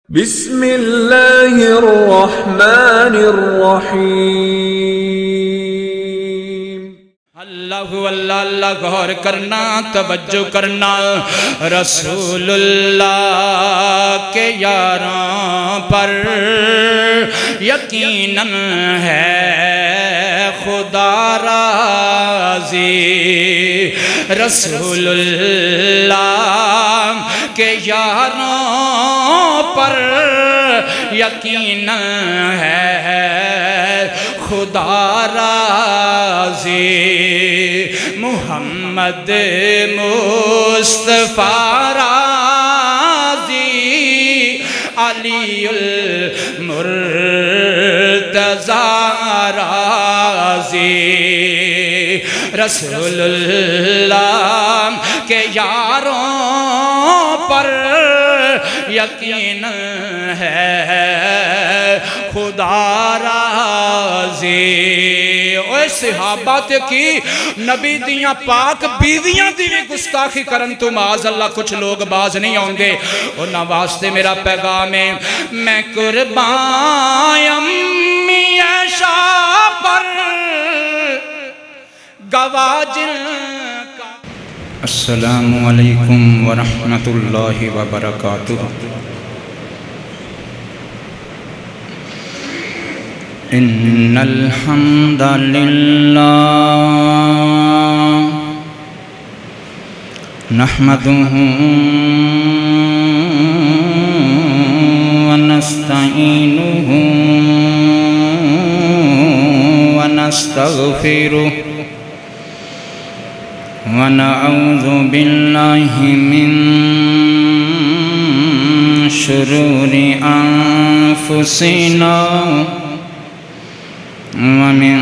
بسم اللہ الرحمن الرحیم۔ اللہ اللہ اللہ غور کرنا، توجہ کرنا، رسول اللہ کے یاراں پر یقیناً ہے خدا راضی۔ رسول اللہ کے یاراں پر یقیناً ہے خدا راضی۔ محمد مصطفیٰ راضی، علی المرتضیٰ راضی۔ رسول اللہ کے یاروں پر یقین ہے خدا راضی۔ اوہ صحابہ تے کی نبی دیاں پاک بیویاں دی بھی گستاخی کرن تو معاذ اللہ کچھ لوگ باز نہیں ہوں گے۔ انہاں واسطے میرا پیغام ہے، میں قربان امی عائشہ پر گواہ جن کا۔ السلام علیکم ورحمۃ اللہ وبرکاتہ۔ ان الحمد للہ نحمده ونستعینه ونستغفره ونعوذ باللہ من شرور انفسنا ومن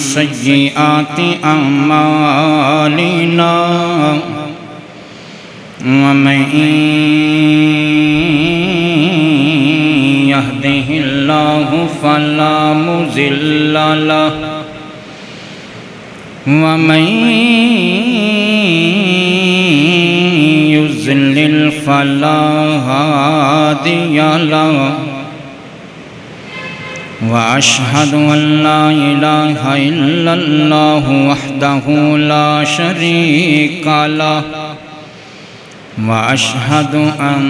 سیئات اعمالنا ومن يهده الله فلا مضل له ومن يضلل فلا هادي له وأشهد أن لا إله إلا الله وحده لا شريك له وأشهد أن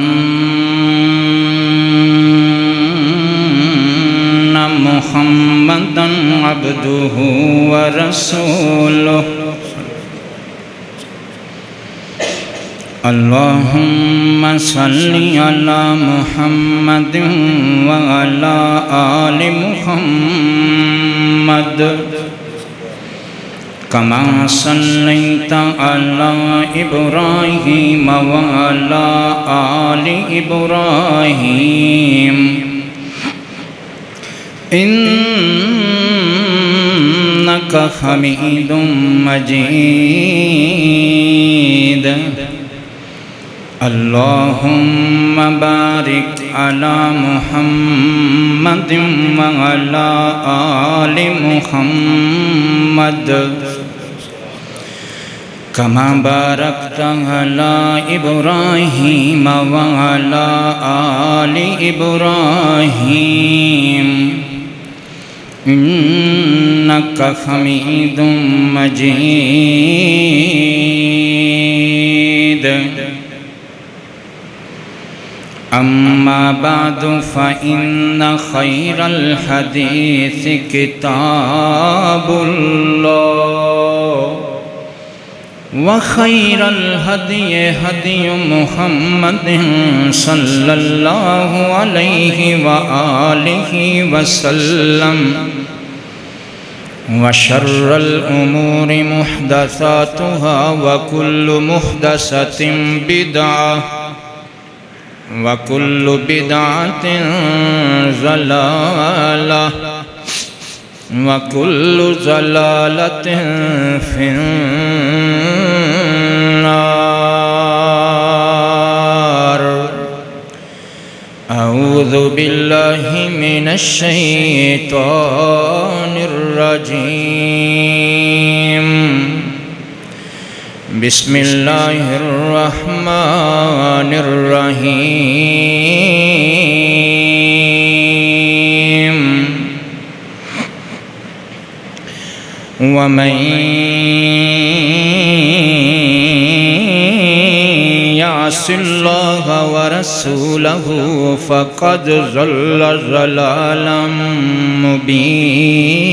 محمدًا عبده ورسوله اللهم صل على محمد وعلى آل محمد كما صليت على إبراهيم وعلى آل إبراهيم إنك حميد مجيد اللهم بارك على محمد وعلى آل محمد كما باركت على إبراهيم وعلى آل إبراهيم إنك حميد مجيد أما بعد فإن خير الحديث كتاب الله وخير الهدي هدي محمد صلى الله عليه وآله وسلم وشر الأمور محدثاتها وكل محدثة بدعة وَكُلُّ بِدْعَةٍ ضَلَالَةٍ وَكُلُّ ضَلَالَةٍ فِي النَّارِ أعوذ باللہ من الشیطان الرجیم بسم اللہ الرحمن الرحیم ومن يعص اللہ ورسولہ فقد ضل ضلالا مبینا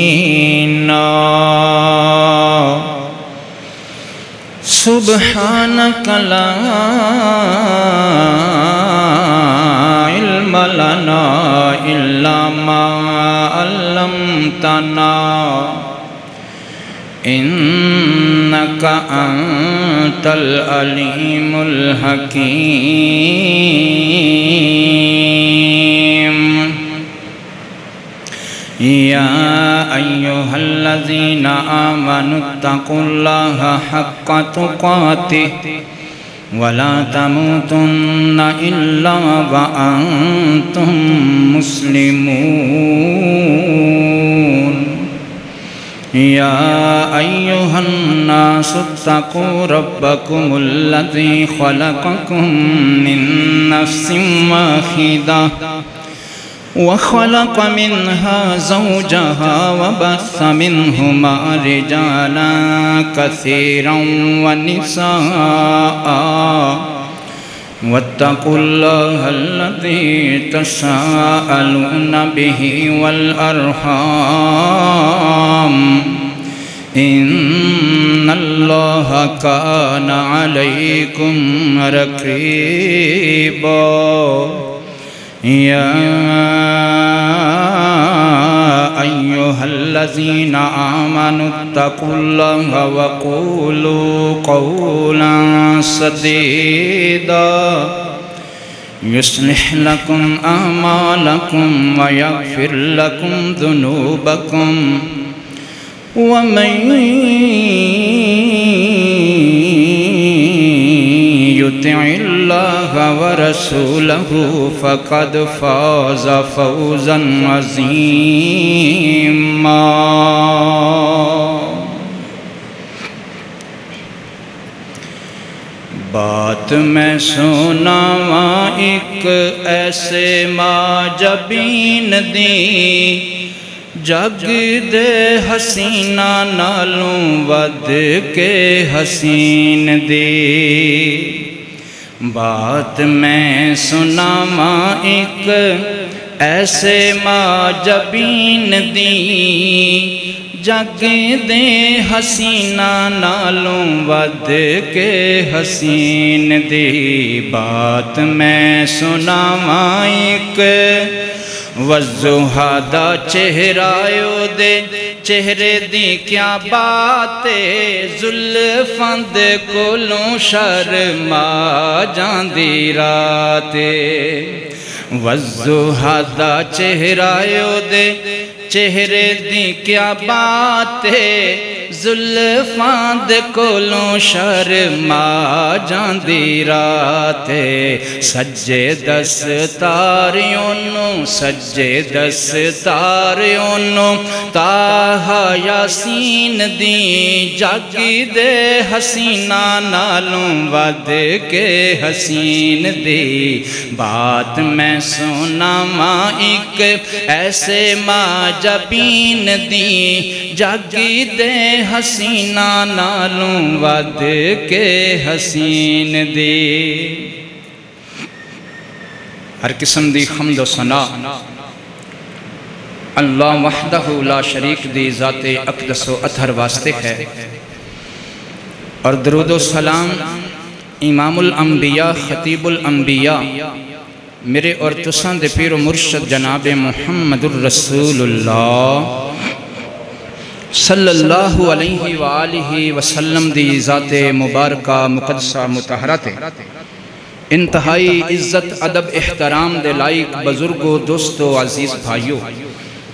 سبحانک لا علم لنا الا ما علمتنا انک انت العلیم الحکیم یا ایہا الذین آمنوا اتقوا اللہ حق تقاتہ ولا تموتن الا وانتم مسلمون یا ایہا الناس اتقوا ربکم الذی خلقکم من نفس واحدہ وخلق منها زوجها وبث منهما رجالا كثيرا ونساء واتقوا الله الذي تساءلون به والأرحام إن الله كان عليكم رقيبا یا ایہا الذین آمنوا اتقوا اللہ وقولوا قولا سدیدا یصلح لکم اعمالکم ویغفر لکم ذنوبکم ومن یطع اللہ ورسولہ فقد فاز فوزا عظیما بات میں سناواں ایک ایسے ماجبین دی جگ دے حسینہ نالوں ود کے حسین دی بات میں سناواں ایک ایسے ماجبین دی جگ دے حسینہ نالوں ود کے حسین دی بات میں سناواں ایک وضحا دا چہرایو دے چہرے دی کیا باتے زلفاں دے کولوں شرما جاندی راتے وضحا دا چہرایو دے چہرے دی کیا باتے زلفاں دے کولوں شرما جاندی راتے سجے دستاریوں سجے دستاریوں تاہا یاسین دی جگ دے حسینہ نالوں ود کے حسین دی بات میں سناواں ایک ایسے ماجبین دی جگ دے حسینہ نالوں ود کے حسین دی ہر قسم دی حمد و ثنا اللہ وحدہ لا شریک دی ذات اقدس و اطہر واسطے ہے اور درود و سلام امام الانبیاء خطیب الانبیاء میرے اور تساں دے پیر و مرشد جناب محمد الرسول اللہ صلی اللہ علیہ وآلہ وسلم دی ذات مبارکہ مقدسہ مطہرہ تے انتہائی عزت ادب احترام دے لائق بزرگو دوستو عزیز بھائیو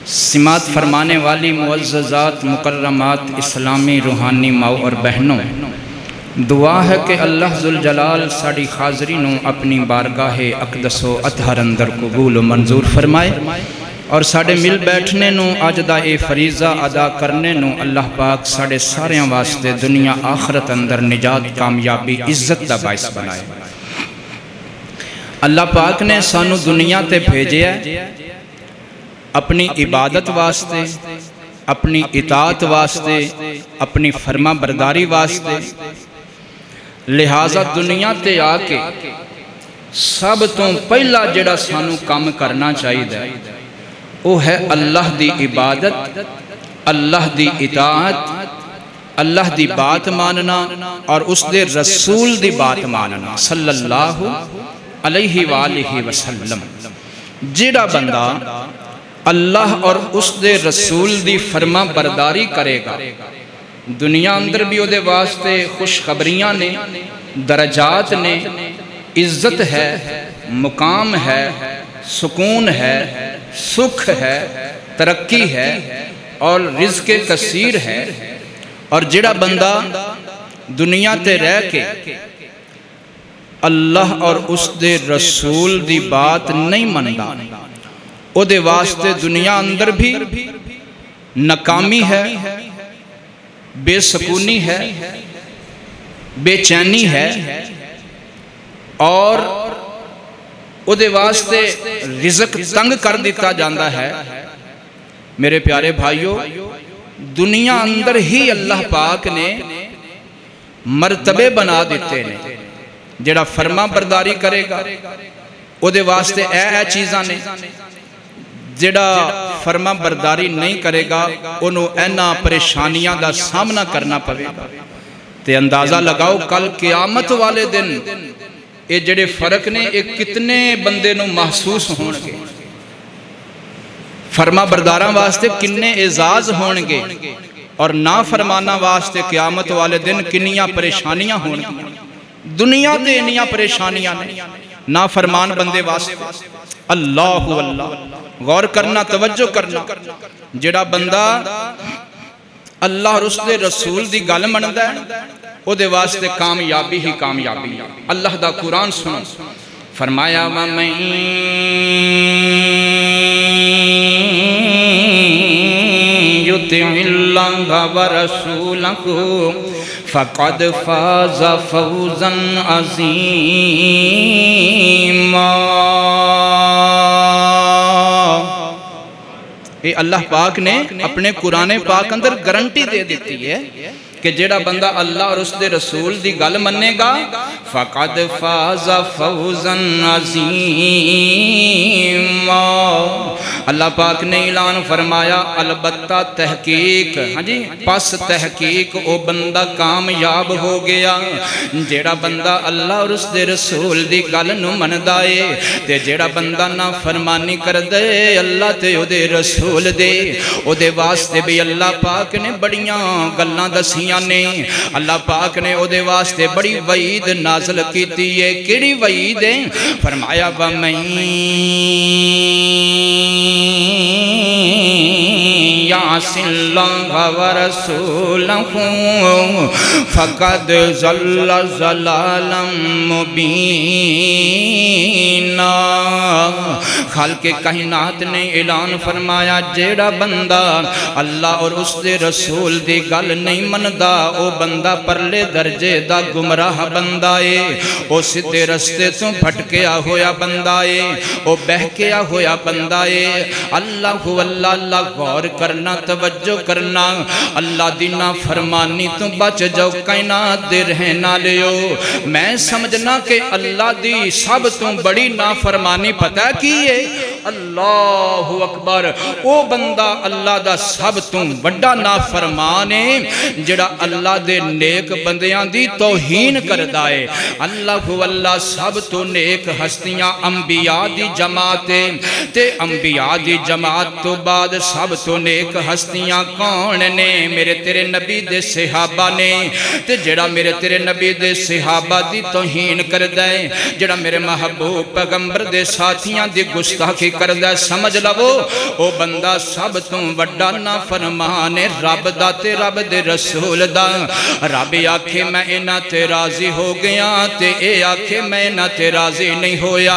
سماعت فرمانے والی معززات مکرمات اسلامی روحانی ماؤ اور بہنوں دعا ہے کہ اللہ ذوالجلال ساڑی حاضرینوں اپنی بارگاہ اقدس و اطہر اندر قبول و منظور فرمائے اور ساڑے مل بیٹھنے نو اج دا اے فریضہ ادا کرنے نو اللہ پاک ساڑے ساریاں واسطے دنیا آخرت اندر نجات کامیابی عزت دا باعث بنائے۔ اللہ پاک نے سانو دنیا تے بھیجے ہے اپنی عبادت واسطے، اپنی اطاعت واسطے، اپنی فرما برداری واسطے۔ لہٰذا دنیا تے آکے سب تو پہلا جڑا سانو کام کرنا چاہیے وہ ہے اللہ دی عبادت، اللہ دی اطاعت، اللہ دی بات ماننا اور اس دے رسول دی بات ماننا صلی اللہ علیہ وآلہ وسلم۔ جڑا بندہ اللہ اور اس دے رسول دی فرما برداری کرے گا، دنیا اندر بھی او دے واسطے خوشخبریاں نے، درجات نے، عزت ہے، مقام ہے، سکون ہے، سکھ ہے، ترقی ہے اور رزق کثیر ہے۔ اور جڑا بندہ دنیا تے رہ کے اللہ اور اس دے رسول دی بات نہیں مندا، او دے واسطے دنیا اندر بھی ناکامی ہے، بے سکونی ہے، بے چینی ہے اور او دے واسطے رزق تنگ کر دیتا جاندہ ہے۔ میرے پیارے بھائیو، دنیا اندر ہی اللہ پاک نے مرتبے بنا دیتے نے۔ جڑا فرما برداری کرے گا او دے واسطے اے چیزاں نے، جڑا فرما برداری نہیں کرے گا انہوں اینا پریشانیاں دا سامنا کرنا پڑے گا۔ تے اندازہ لگاؤ کل قیامت والے دن اے جڑے فرق نے ایک کتنے بندے نو محسوس ہونگے، فرما برداراں واسطے کنے اعزاز ہونگے اور نا فرمانا واسطے قیامت والے دن کنیاں پریشانیاں ہونگی۔ دنیا دے انیاں پریشانیاں نے نا فرمان بندے واسطے۔ اللہ غور کرنا، توجہ کرنا، جڑا بندہ اللہ اور اس دے رسول دی گل مندا ہے او دے واسطے کامیابی ہی کامیابی۔ اللہ دا قرآن سنو، فرمایا وَمَن يُطِعِ اللَّهَ وَرَسُولَهُ فَقَدْ فَازَ فَوْزًا عَظِيمًا۔ یہ اللہ پاک نے اپنے قرآن پاک اندر گارنٹی دے دیتی ہے کہ جڑا بندہ اللہ اور اس دے رسول دی گل مننے گا فَقَدْ فَازَ فَوْزًا عَظِيمًا۔ اللہ پاک نے اعلان فرمایا البتہ تحقیق، ہاں جی پس تحقیق او بندہ کامیاب ہو گیا جڑا بندہ اللہ اور اس دے رسول دی گل نو مندائے تے جڑا بندہ نا فرمانی کر دے اللہ تے او دے رسول دے او دے واسطے بھی اللہ پاک نے بڑیاں گلاں دسیاں نے۔ اللہ پاک نے او دے واسطے بڑی وعید نازل کیتی ہے۔ کیڑی وعید ہے؟ فرمایا وَمَن يَعْصِ اللَّهَ وَرَسُولَهُ فَقَدْ ضَلَّ ضَلَالًا مُبِينًا۔ خالق کائنات نے اعلان فرمایا جیڑا بندہ اللہ اور اس دے رسول دی گل نہیں مندا او بندہ پرلے درجے دا گمراہ بندہ ہے، او سدھے رستے تو بھٹکیا ہویا بندہ ہے، او بہکیا ہویا بندہ ہے۔ اللہ اللہ غور کرنا، توجہ کرنا، اللہ دی نافرمانی تو بچ جاؤ، کائنات دے رہنا لیو۔ میں سمجھنا کہ اللہ دی سب تو بڑی نافرمانی پتہ کی ہے؟ اللہ اکبر، او بندہ اللہ دا سب تو بڑا نافرمان ہے جڑا اللہ دے نیک بندیاں دی توہین کردہ ہے۔ اللہ سب تو نیک ہستیاں انبیاء دی جماعت تے انبیاء دی جماعت تو بعد سب تو نیک ہستیاں کون نے؟ میرے تیرے نبی دے صحابہ نے۔ تے جڑا میرے تیرے نبی دے صحابہ دی توہین کردہ ہے، جڑا میرے محبوب پیغمبر دے ساتھیاں دی گستاخی گستاخی کردہ سمجھ لو او بندہ سب تو وڈا نہ فرمانے رب دا تے رب دے رسول دا رب آکھے میں انہاں تے راضی ہو گیا تے اے آکھے میں انہاں تے راضی نہیں ہویا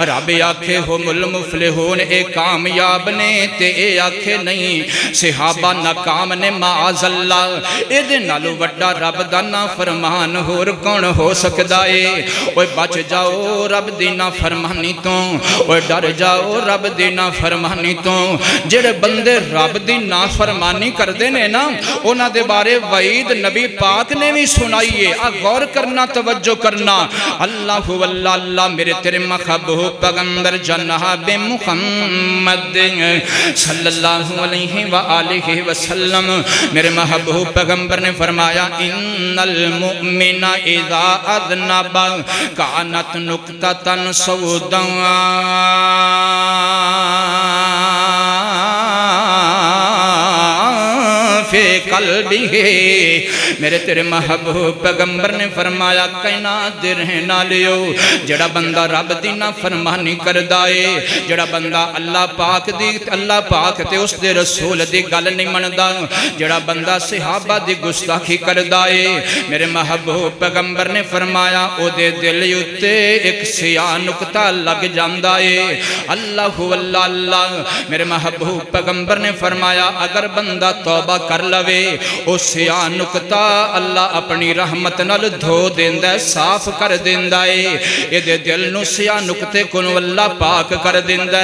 رب آکھے ہم المفلحون اے کامیاب نے تے اے آکھے نہیں صحابہ ناکام نے معاذ اللہ اے دے نالو وڈا رب دا نا فرمان ہور کون ہو سکدا اے اوے بچ جاؤ رب دی نا فرمانی تو اوے ڈر جاؤ رب دی نا فرمانی تو جڑے بندے رب دی نا فرمانی کر دینے نا اونا دے بارے وعید نبی پاک نے بھی سنائیے غور کرنا توجہ کرنا اللہ واللہ اللہ میرے تیرے محبوب پیغمبر جناب محمد صلی اللہ علیہ وآلہ وسلم میرے محبوب پیغمبر نے فرمایا ان المؤمن اذا اذنب کانت نقطة سودا فی قلبہ میرے تیرے محبوب پیغمبر نے فرمایا کہنا دیر نہ لیو جڑا بندہ رب دی نا فرمانی کردائے جڑا بندہ اللہ پاک تے اس دے رسول دی گل نہیں مندہ جڑا بندہ صحابہ دی گستاخی کردائے میرے محبوب پیغمبر نے فرمایا او دے دل یوتے ایک سیاہ نکتہ لگ جاندائے اللہ واللہ اللہ میرے محبوب پیغمبر نے فرمایا اگر بندہ توبہ کر لوے او سیاہ نکتہ اللہ اپنی رحمت نال دھو دیندہ صاف کر دیندہ اے دے دل نو سیاہ نکتے کنو اللہ پاک کر دیندہ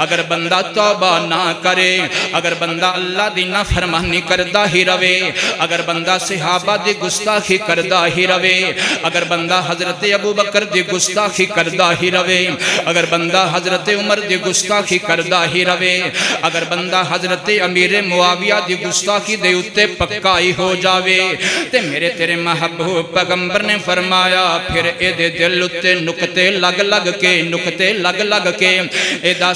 اگر بندہ توبہ نہ کرے اگر بندہ اللہ دی نا فرمانی کردہ ہی روے اگر بندہ صحابہ دی گستاخی کردہ ہی روے اگر بندہ حضرت ابو بکر دی گستاخی کردہ ہی روے اگر بندہ حضرت عمر دی گستاخی کردہ ہی روے اگر بندہ حضرت امیر معاویہ دی گستاخی دے اتے پکائی ہو جاوے تے میرے تیرے محبوب پیغمبر نے فرمایا پھر اے دے دل اتے نکتے لگ لگ کے اے دا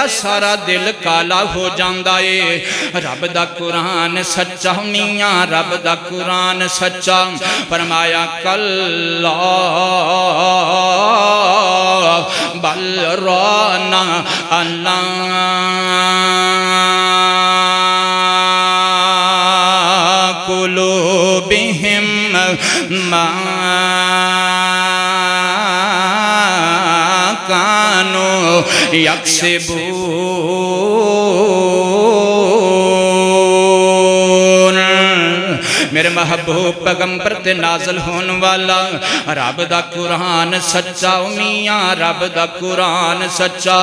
سارا دل کالا ہو جاندہ اے رب دا قرآن سچا میاں رب دا قرآن سچا فرمایا کلا بل رانا اللہ قلوبہم ما کانوا یکسبون میرے محبوب پیغمبر تے نازل ہون والا رب دا قرآن سچا میاں رب دا قرآن سچا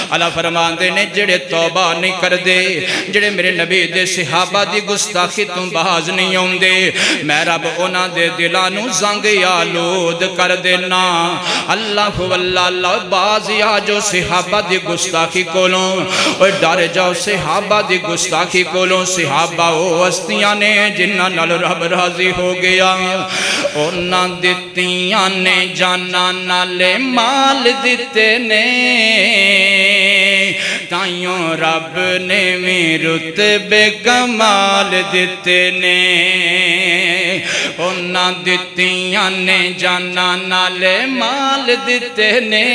اللہ فرماندے نے جڑے توبہ نہیں کر دے جڑے میرے نبی دے صحابہ دی گستاخی تو باز نہیں ہوں دے میں رب اونا دے دلانو زنگ آلود کر دینا اللہ واللہ اللہ بازی آجو صحابہ دی گستاخی کولوں اور ڈر جاؤ صحابہ دی گستاخی کولوں صحابہ او ہستیاں نے جنہ نل رب راضی ہو گیا اونا دیتیاں نے جانا نالے مال دیتے نے تائیوں رب نے میں رتبے کمال دیتے نے اونا دیتیاں نے جانا نالے مال دیتے نے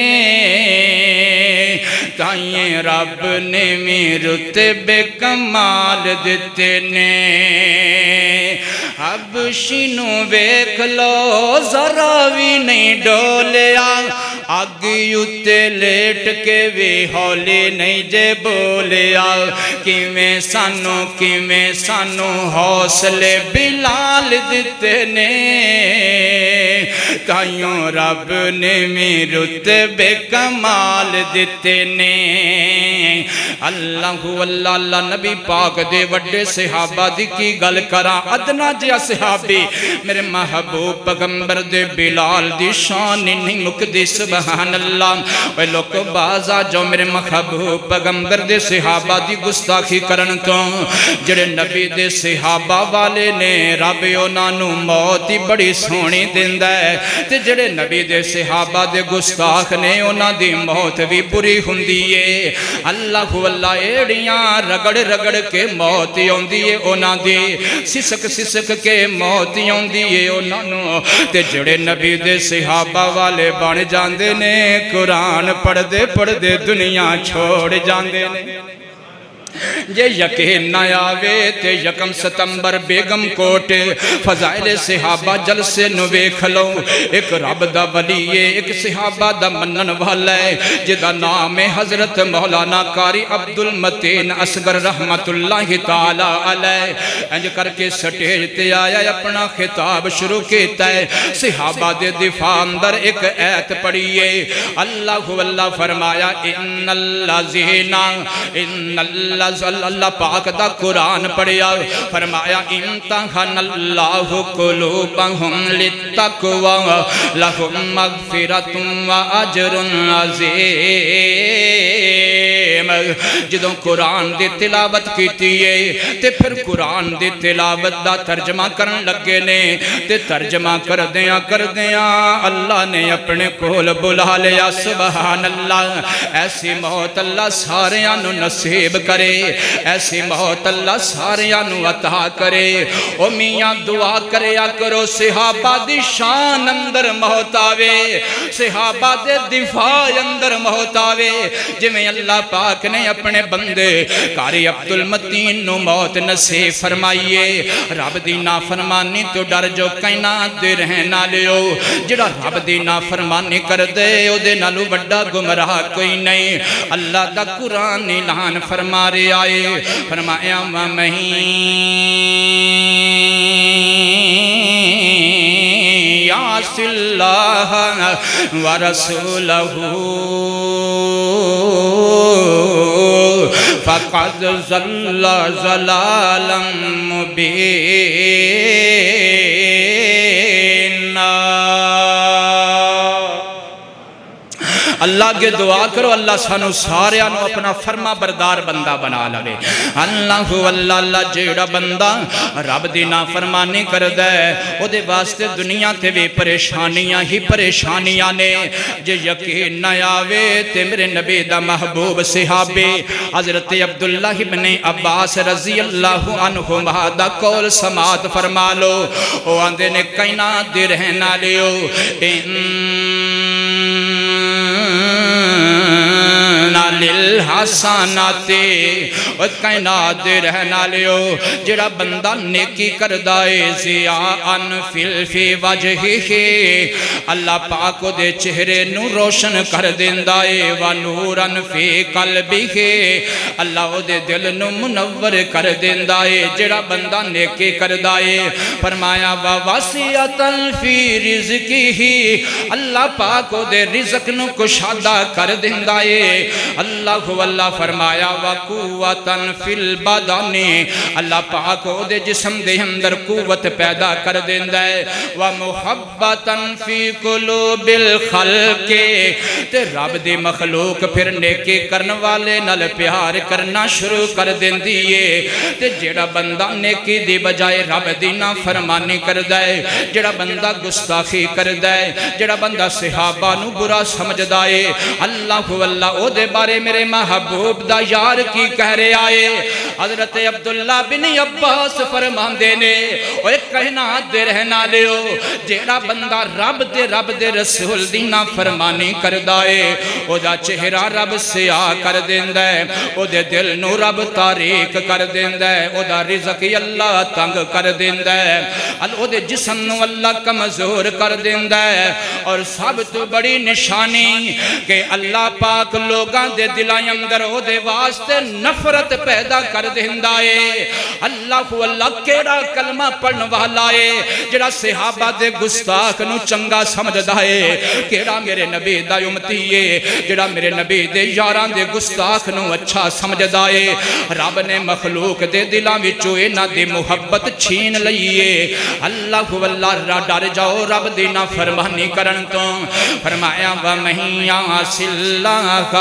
تائیوں رب نے میں رتبے کمال دیتے نے اب شنو ویکھ لو ذرا بھی نہیں ڈولیا اگ یوتے لیٹ کے بھی ہولی نہیں جے بولیا کیویں سانو حوصلے بلال دیتے نے تائیوں رب نے میں رتبے کمال دیتے نے اللہ اللہ نبی پاک دے وڈے صحابہ دی کی گل کرا ادنا جیا صحابی میرے محبوب پیغمبر دے بلال دی شان نہیں مکدی سبحان اللہ اے لوگ بازا جو میرے محبوب پیغمبر دے صحابہ دی گستاخی کرن تو جڑے نبی دے صحابہ والے نے رب انہاں موت ہی بڑی سونی دیندہ ہے تے جڑے نبی دے صحابہ دے گستاخ نے انہاں دی موت بھی بری ہوندی ہے اللہ واللہ ایڑیاں رگڑ کے موت ہوندی ہے انہاں دی سسک کے موت ہوندی ہے انہاں تے جڑے نبی دے صحابہ والے بن جاندے جاندے نے قرآن پڑھ دے دنیا چھوڑ جاندے نے جے یقین نہ آوے تے یکم ستمبر بیگم کوٹ فضائل صحابہ جلسے نو ویکھ لو ایک رب دا ولی ہے ایک صحابہ دا منن والا ہے جدا نام ہے حضرت مولانا قاری عبدالمتین اصغر رحمت اللہ تعالی علیہ انج کر کے سٹیج تے آیا اپنا خطاب شروع کیتا ہے صحابہ دے دفاع اندر ایک ایت پڑھیے اللہ فرمایا ان اللہ پاک دا قرآن پڑھیا فرمایا امتحن اللہ قلوبہم للتقوی لہم مغفرۃ و اجر عظیم جدوں قرآن دی تلاوت کیتی ہے تے پھر قرآن دی تلاوت دا ترجمہ کرن لگے نے تے ترجمہ کر دیاں اللہ نے اپنے کول بلا لیا سبحان اللہ ایسی موت اللہ ساریاں نو نصیب کرے ایسی موت اللہ ساریاں نو عطا کرے او میاں دعا کریا کرو صحابہ دی شان اندر موت آوے صحابہ دے دفاع اندر موت آوے جویں اللہ پاک نے اپنے بندے قاری عبدالمتین نو موت نصیب فرمائیے رب دی نافرمانی تو ڈر جو کائنات دے رہنا لیو جڑا رب دی نافرمانی کر دے او دے نالو بڑا گمراہ کوئی نہیں اللہ دا قرآن اعلان فرما رہے آئے فرمایا وَمَن يَعْصِ اللَّهَ وَرَسُولَهُ فَقَدْ ضَلَّ ضَلَالًا مُبِينًا اللہ کے دعا کرو اللہ سانو سارے آنو اپنا فرما بردار بندہ بنا لگے اللہ جیڑا بندہ رب دی نافرمانی کر دے او دے واسطے دنیا تے بھی پریشانیاں ہی پریشانیاں نے جے یقین نہ آوے تے میرے نبی دا محبوب صحابی حضرت عبداللہ ابن عباس رضی اللہ عنہ دا قول سماعت فرما لو او آندے نے کائنات دی رہنا لیو للحسناتے و کائنات دے رہنا لیو جڑا بندہ نیکی کردائے زیاءن فی وجہی اللہ پاکو دے چہرے نو روشن کر دیندائے و نورن فی قلبی اللہ دے دل نو منور کر دیندائے جڑا بندہ نیکی کردائے فرمایا و وسعتن فی رزقی اللہ پاکو دے رزق نو کشادہ کر دیندائے اللہ فرمایا وقوتاً فی البدن اللہ پاک او دے جسم دے اندر قوت پیدا کر دیندہ ہے ومحبتاً فی قلوب الخلق تے رب دی مخلوق پھر نیکی کرن والے نال پیار کرنا شروع کر دیندیے تے جڑا بندہ نیکی دی بجائے رب دی نافرمانی کردہ ہے جڑا بندہ گستاخی کردہ ہے جڑا بندہ صحابہ نو برا سمجھدہ ہے اللہ او دے بارے میرے محبوب دا یار کی کہہ رہے آئے حضرت عبداللہ بن عباس فرمان دینے او ایک کہنا دے رہنا لیو جیڑا بندہ رب دے رسول دینا فرمانی کردائے او دا چہرہ رب سیاہ کر دیندہ ہے او دے دل نو رب تاریک کر دیندہ ہے او دا رزقی اللہ تنگ کر دیندہ ہے او دے جسم نو اللہ کمزور کر دیندہ ہے اور سب تو بڑی نشانی کہ اللہ پاک لوگاں دے دلائیں اندر او دے واسطے نفرت پیدا کر دیندہ ہے اللہ کیڑا کلمہ پڑھن والا ہے جڑا صحابہ دے گستاخ نو چنگا سمجھدا ہے کیڑا میرے نبی دا امتی ہے جڑا میرے نبی دے یاران دے گستاخ نو اچھا سمجھدا ہے رب نے مخلوق دے دلاں وچوں انہاں دی محبت چھین لئیے اللہ ڈر جاؤ رب دی نافرمانی کرن تو فرمایا وَمَن يَعْصِ اللَّهَ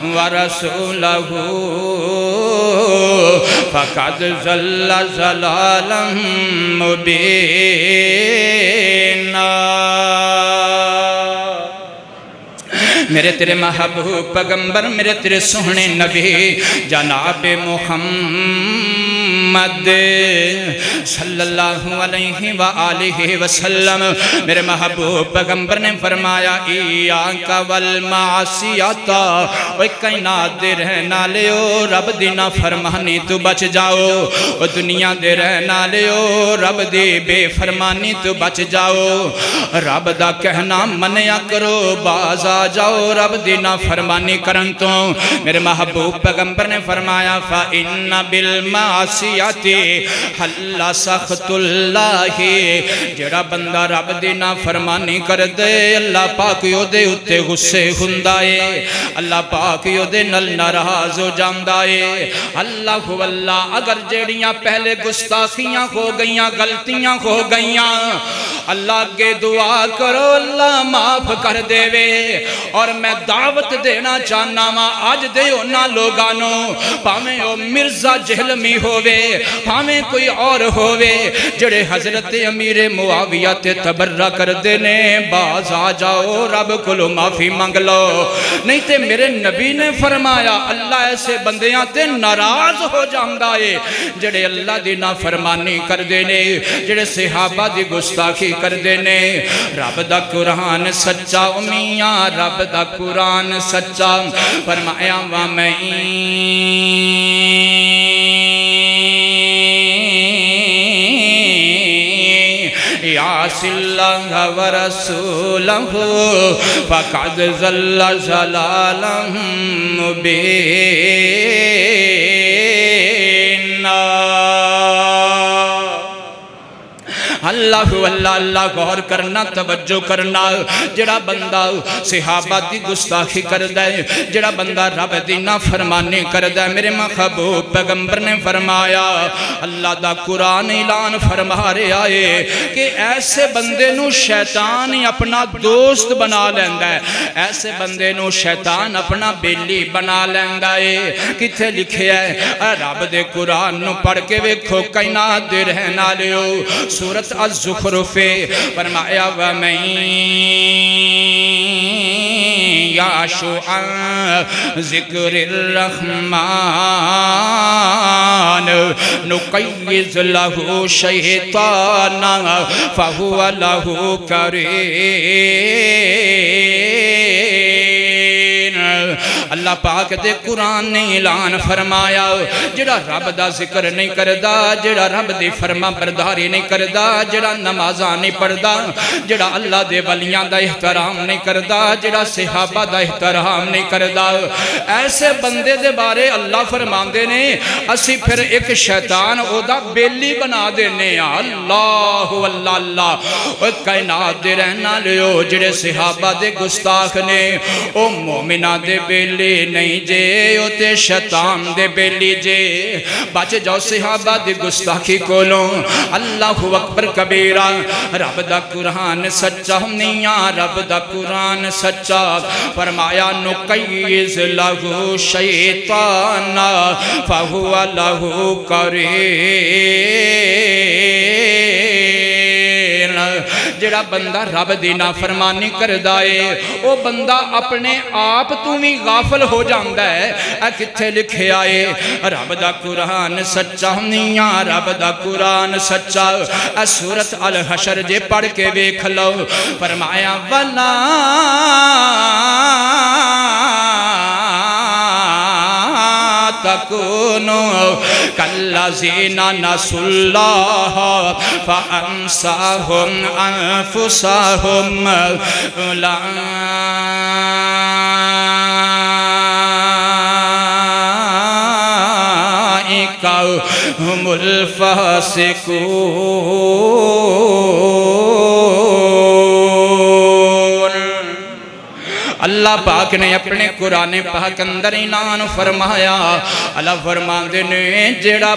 وَرَسُولَهُ فَقَدْ ضَلَّ ضَلَالًا مُبِينًا میرے تیرے محبوب پیغمبر میرے تیرے سونے نبی جناب محمد صلی اللہ علیہ وآلہ وسلم میرے محبوب پیغمبر نے فرمایا ایاک والمعصیت وہ کائنات دے رہنا لیو رب دی نافرمانی تو بچ جاؤ وہ دنیا دے رہنا لیو رب دی بے فرمانی تو بچ جاؤ رب دا کہنا منیا کرو باز آ جاؤ رب دی نافرمانی کرن تو میرے محبوب پیغمبر نے فرمایا فَإِنَّ بِالْمَعْصِيَةِ حَلَّ سَخْطُ اللَّهِ جڑا بندہ رب دی نافرمانی کر دے اللہ پاک یو دے اتے غصے ہندائے اللہ پاک یو دے نل ناراض ہو جاندائے اللہ واللہ اگر جڑیاں پہلے گستاخیاں ہو گئیاں غلطیاں ہو گئیاں اللہ کے دعا کرو اللہ معاف کر دے وے اور میں دعوت دینا چاہنا ماں آج دے ہونا لوگانوں پامیں او مرزا جہلمی ہووے پامیں کوئی اور ہووے جڑے حضرت امیر معاویہ تے تبرہ کر دینے باز آ جاؤ رب کلو معافی مانگ لو نہیں تے میرے نبی نے فرمایا اللہ ایسے بندیاں تے ناراض ہو جاندائے جڑے اللہ دی نافرمانی کر دینے جڑے صحابہ دی گستاخی کر دینے رب دا قرآن سچا امیاں رب دا قرآن سچا فرمایا وَمَن يعص اللَّهَ وَرَسُولَهُ فَقَدْ ضَلَّ ضَلَالًا مُبِينًا اللہ اللہ غور کرنا توجہ کرنا جڑا بندہ صحابہ دی گستاخی کر دے جڑا بندہ رب دی نافرمانی کر دے میرے محبوب پیغمبر نے فرمایا اللہ دا قرآن اعلان فرما رہے آئے کہ ایسے بندے نو شیطان اپنا دوست بنا لیندہ ہے ایسے بندے نو شیطان اپنا بیلی بنا لیندہ ہے کتھے لکھے ہے رب دے قرآن نو پڑھ کے ویکھو کائنات دے رہنا لیو سورت الزخرف فرمایا وَمَن يَعْشُ عَن ذِكْرِ الرَّحْمَنِ نُقَيِّضْ لَهُ شَيْطَانًا فَهُوَ لَهُ قَرِينٌ اللہ پاک دے قرآن نے اعلان فرمایا جڑا رب دا ذکر نہیں کردہ جڑا رب دی فرما برداری نہیں کردہ جڑا نمازاں نہیں پڑھدا جڑا اللہ دے ولیاں دا احترام نہیں کردہ جڑا صحابہ دا احترام نہیں کردہ ایسے بندے دے بارے اللہ فرماندے نے اسی پھر ایک شیطان او دا بیلی بنا دینے اللہ واللہ اللہ کائنات دے رہنا لیو جڑے صحابہ دے گستاخ نے او مومنہ دے بیلی نہیں جے او تے شیطان دے بیلی جے بچ جاؤ صحابہ دے گستاخی کولوں اللہ اکبر کبیرہ رب دا قرآن سچا میاں رب دا قرآن سچا فرمایا نقیض لہو شیطانا فہو لہو قرین جڑا بندہ رب دی نافرمانی کردائے او بندہ اپنے آپ تو بھی غافل ہو جاندہ ہے اے کتھے لکھے آئے رب دا قرآن سچا میاں رب دا قرآن سچا اے سورت الحشر جے پڑھ کے بیکھ لو فرمایا وَلَا تَكُونُوا كَالَّذِينَ نَسُوا اللَّهَ فَأَنسَاهُمْ أَنفُسَهُمْ أُولَئِكَ هُمُ الْفَاسِقُونَ اللہ پاک نے اپنے قرآن پاک اندر اعلان فرمایا اللہ فرماندے نے جڑا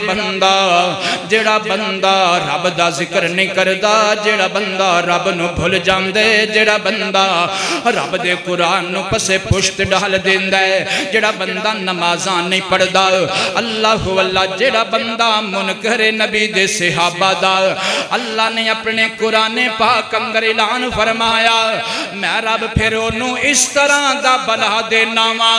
بندہ رب دا ذکر نہیں کردا جڑا بندہ رب نو بھول جاندے جڑا بندہ رب دے قرآن نو پسے پشت ڈال دیندہ ہے جڑا بندہ نمازاں نہیں پڑھدا اللہ واللہ جڑا بندہ منکر نبی دے صحابہ دا اللہ نے اپنے قرآن پاک اندر اعلان فرمایا میں رب پھر انہوں اس طرح طرح دا بنا دینا وا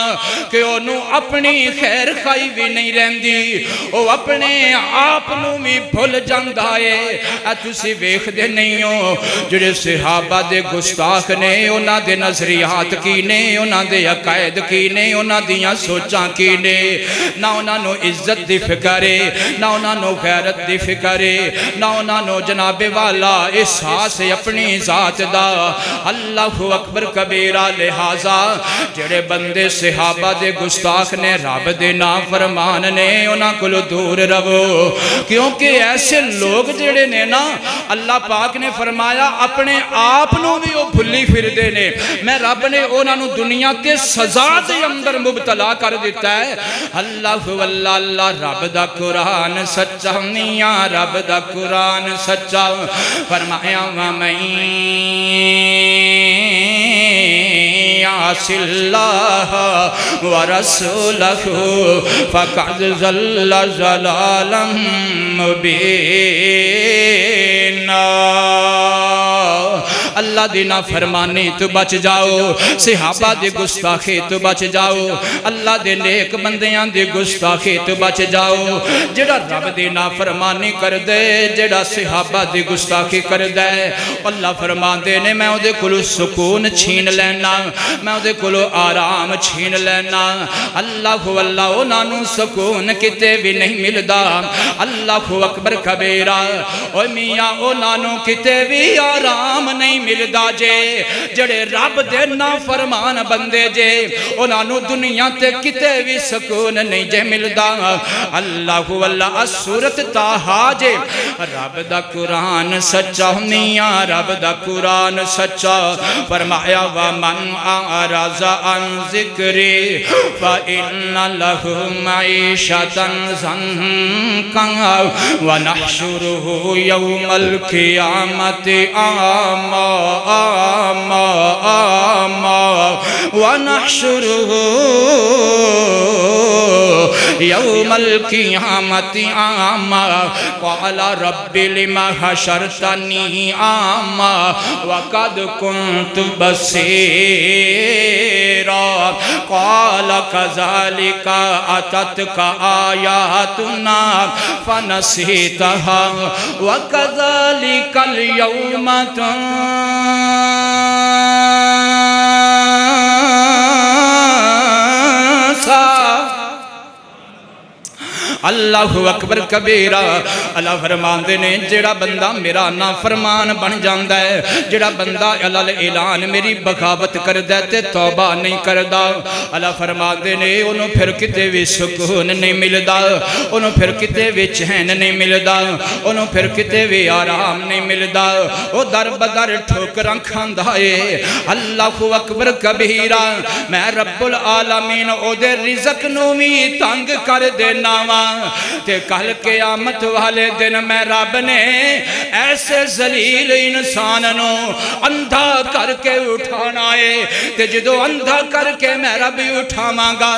کہ انہوں اپنی خیر خائی بھی نہیں رہندی وہ اپنے آپ نو بھی بھول جاندہ ہے تسی ویکھ دے نہیں ہو جڑے صحابہ دے گستاخ نے انہاں دے نظریات کی نے انہاں دے عقائد کی نے انہاں دیاں سوچاں کی نے نہ انہاں نو عزت دی فکرے نہ انہاں نو غیرت دی فکرے نہ انہاں نو جناب والا احساس اپنی ذات دا اللہ اکبر کبیرہ لہذا جڑے بندے صحابہ دے گستاخ نے رب دے نافرمان نے انہاں کو دور رہو کیونکہ ایسے لوگ جڑے نے نا اللہ پاک نے فرمایا اپنے آپ نو بھی وہ بھلی پھر دے نے میں رب نے انہاں نو دنیا کے سزا دے اندر مبتلا کر دیتا ہے اللہ واللہ اللہ رب دا قرآن سچا میاں رب دا قرآن سچا فرمایا وَمَن يَعْصِ اللَّهَ وَرَسُولَهُ فَقَدْ ضَلَّ ضَلَالًا مُبِينًا اللہ دی نافرمانی تو بچ جاؤ صحابہ دی گستاخی تو بچ جاؤ اللہ دے نیک بندیاں دی گستاخی تو بچ جاؤ جڑا رب دی نافرمانی کر دے جڑا صحابہ دی گستاخی کر دے اللہ فرمان دے نے میں دے کلو سکون چھین لینا میں دے کلو آرام چھین لینا اللہ واللہ انہوں سکون کتے بھی نہیں ملدا اللہ اکبر کبیرہ اوہ میاں انہوں کتے بھی آرام نہیں ملدا جے جڑے رب دے نافرمان بندے جے انہوں دنیا تے کتے بھی سکون نہیں جے ملدا اللہ واللہ سورت تاہا جے رب دا قرآن سچا میاں رب دا قرآن سچا فرمایا وَمَنْ أَعْرَضَ عَنْ ذِكْرِي فَإِنَّ لَهُ مَعِيشَةً ضَنكًا وَنَحْشُرُهُ يَوْمَ الْقِيَامَةِ أَعْمَى ونحشره يوم القيامة أعمى قال رب لما حشرتني أعمى وقد كنت بصيرا قال كذلك أتتك آياتنا فنسيتها وكذلك اليوم اللہ اکبر کبیرہ اللہ فرمان دے نے جڑا بندہ میرا نافرمان بن جاندہ ہے جڑا بندہ اعلان میری بغاوت کردہ تے توبہ نہیں کردہ اللہ فرمان دے نے انہوں پھر کتے بھی سکون نہیں ملدا انہوں پھر کتے بھی چین نہیں ملدا انہوں پھر کتے بھی آرام نہیں ملدا وہ در بدر ٹھوکراں کھاندائے اللہ اکبر کبیرہ میں رب العالمین او دے رزق نومی تنگ کر دینا وا تے کل قیامت والے دن میں رب نے ایسے ذلیل انسان نو اندھا کر کے اٹھانا ہے تے جدو اندھا کر کے میں رب اٹھاواں گا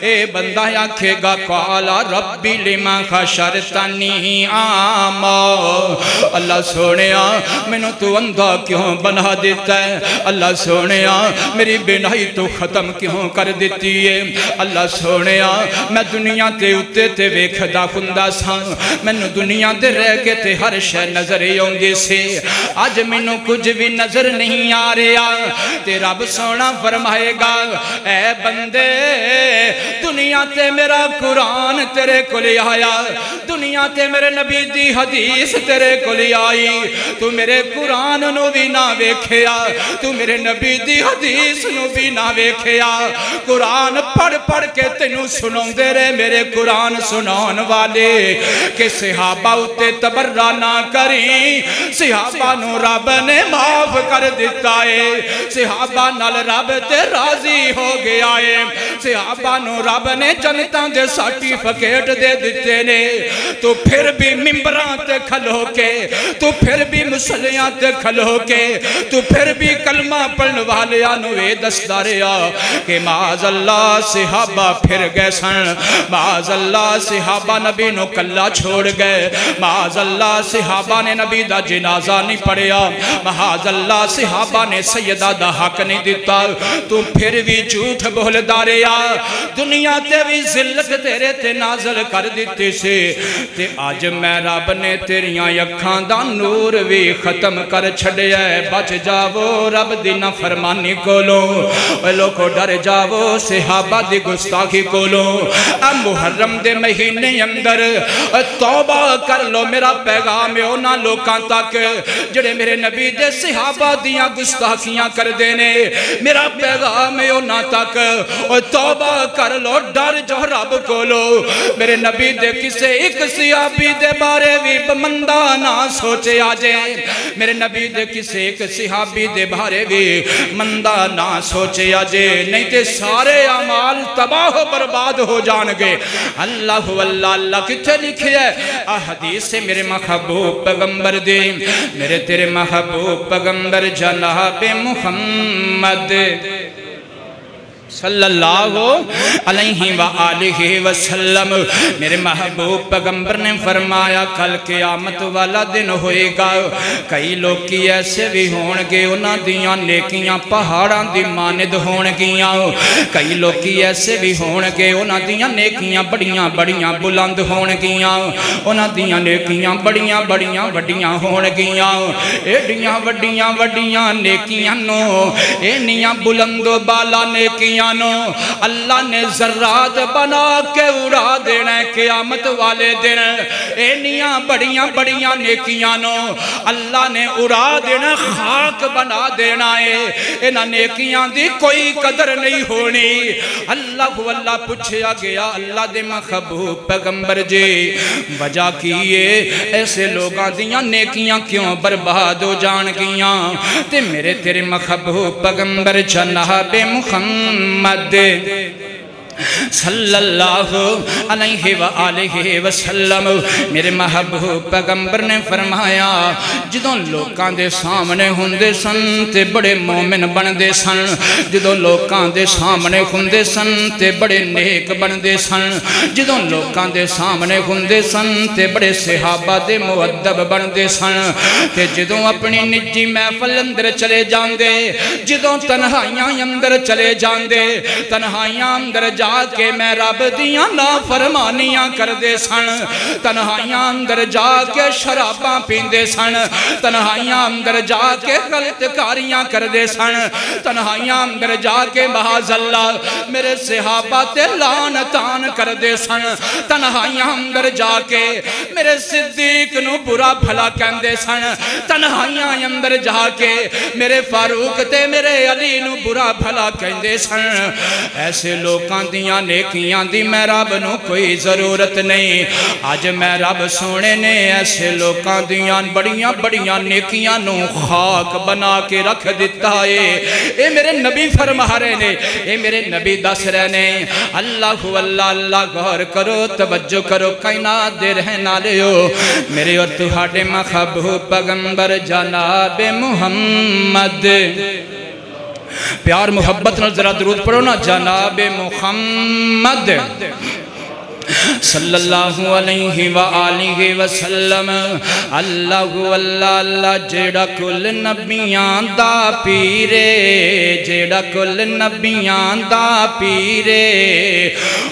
اے بندہ آکھے گا قالا ربی لما خشرتنی اعمی اللہ سونیا میں تو اندھا کیوں بنا دیتا ہے اللہ سونیا میری بینائی تو ختم کیوں کر دیتی ہے اللہ سونیا میں دنیا تے اتے تے ویکھدا کھندا ساں مینوں دنیا دے رہ کے تے ہر شے نظر آوندی سی اج مینوں کچھ بھی نظر نہیں آ رہا تے رب سونا فرمائے گا اے بندے دنیا تے میرا قرآن تیرے کول آیا دنیا تے میرے نبی دی حدیث تیرے کول آئی تو میرے قرآن نو بھی نہ ویکھیا تو میرے نبی دی حدیث نو بھی نہ ویکھیا قرآن پڑھ پڑھ کے تینوں سناؤندے رہے میرے قرآن سنان والے کہ صحابہ اتے تبرہ نہ کریں صحابہ نو رب نے معاف کر دیتا ہے صحابہ نال رب تے راضی ہو گیا ہے صحابہ نو رب نے جنتاں دے سرٹیفکیٹ دے دیتے نے، تو پھر بھی ممبراں تے کھلو کے، تو پھر بھی مسلیاں تے کھلو کے، تو پھر بھی کلمہ پڑھن والیاں نو اے دسدا رہیا کہ معاذ اللہ صحابہ پھر گئے سن، معاذ اللہ صحابہ نبی نو کلا چھوڑ گئے، معاذ اللہ صحابہ نے نبی دا جنازہ نہیں پڑھیا، معاذ اللہ صحابہ نے سیدہ دا حق نہیں دیتا، تو پھر بھی جھوٹ بول داریا، دنیا تے بھی ذلت تیرے تے نازل کر دیتی سے، تے آج میں رب نے تیریاں اکھاں دا نور بھی ختم کر چھڑیا ہے، بچ جاؤ رب دی نافرمانی کولو، اے لوگو ڈر جاؤ صحابہ دی گستاخی کولو، اب محرم دے مہینے اندر توبہ کر لو، میرا پیغام ہے اونا لوکاں تک جڑے میرے نبی دے صحابہ دیاں گستاخیاں کر دینے، میرا پیغام ہے اونا تک توبہ کر لو، ڈر جو رب کولو، میرے نبی دے کسے ایک صحابی دے بارے بھی بمندہ نہ سوچے آجے، میرے نبی دے کسے ایک صحابی دے بارے بھی مندہ نہ سوچے آجے، نہیں تے سارے اعمال تباہ و برباد ہو جانگے۔ اللہ اللہ کتے لکھے ہے حدیث سے میرے محبوب پیغمبر دے، میرے تیرے محبوب پیغمبر جناب محمد صلی اللہ علیہ وآلہ وسلم، میرے محبوب پیغمبر نے فرمایا کل قیامت والا دن ہوئے گا، کئی لوگ کی ایسے بھی ہونگے انہاں دیاں نیکیاں پہاڑاں دی ماند ہونگیاں، کئی لوگ کی ایسے بھی ہونگے انہاں دیاں نیکیاں بڑیاں بڑیاں بلند ہونگیاں، انہاں دیاں نیکیاں بڑیاں بڑیاں وڈیاں ہونگیاں، ایڈیاں وڈیاں وڈیاں نیکیاں نو اینیاں بلند و بالا نیکیاں اللہ نے ذرات بنا کے اڑا دینا ہے قیامت والے دن، اینیاں بڑیاں بڑیاں نیکیاں نو اللہ نے اڑا دینا، خاک بنا دینا ہے، انہاں نیکیاں دی کوئی قدر نہیں ہونی۔ اللہ پوچھیا گیا اللہ دے محبوب پیغمبر جی وجہ کیے ایسے لوگاں دیاں نیکیاں کیوں برباد ہو جان گیاں، تے میرے تیرے محبوب پیغمبر جناب محمد صلی اللہ علیہ وآلہ وسلم، میرے محبوب پیغمبر نے فرمایا جدوں لوکاں دے سامنے ہوندے سن تے بڑے مومن بندے سن، جدوں لوکاں دے سامنے ہوندے سن تے بڑے نیک بندے سن، جدوں لوکاں دے سامنے ہوندے سن تے بڑے صحابہ دے مؤدب بندے سن، تے جدوں اپنی نجی محفل اندر چلے جاندے، جدوں تنہائیاں اندر چلے جاندے، تنہائیاں اندر جا کے میں رب دیاں نافرمانیاں کر دے سن، تنہائیاں اندر جا کے شراباں پیندے سن، تنہائیاں اندر جا کے غلط کاریاں کر دے سن، تنہائیاں اندر جا کے معاذ اللہ میرے صحابہ تے لعنتان کر دے سن، تنہائیاں اندر جا کے میرے صدیق نو برا بھلا کہندے سن، تنہائیاں اندر جا کے میرے فاروق تے میرے علی نو برا بھلا کہندے سن۔ ایسے لوکاں دیاں نیکیاں دی میں رب نو کوئی ضرورت نہیں، آج میں رب سونے نے ایسے لوکاں دیاں بڑیاں بڑیاں نیکیاں نو خاک بنا کے رکھ دیتا ہے۔ اے میرے نبی فرما رہے نے، اے میرے نبی دس رہے نے، اللہ اللہ غور کرو توجہ کرو کائنات دے رہنا لیو، میرے اور تہاڈے محبوب پیغمبر جناب محمد، پیار محبت نال ذرا درود پڑھو نا، جناب محمد صلی اللہ علیہ وآلہ وسلم، اللہ اللہ جیڑا کل نبیاں دا پیرے، جیڑا کل نبیاں دا پیرے،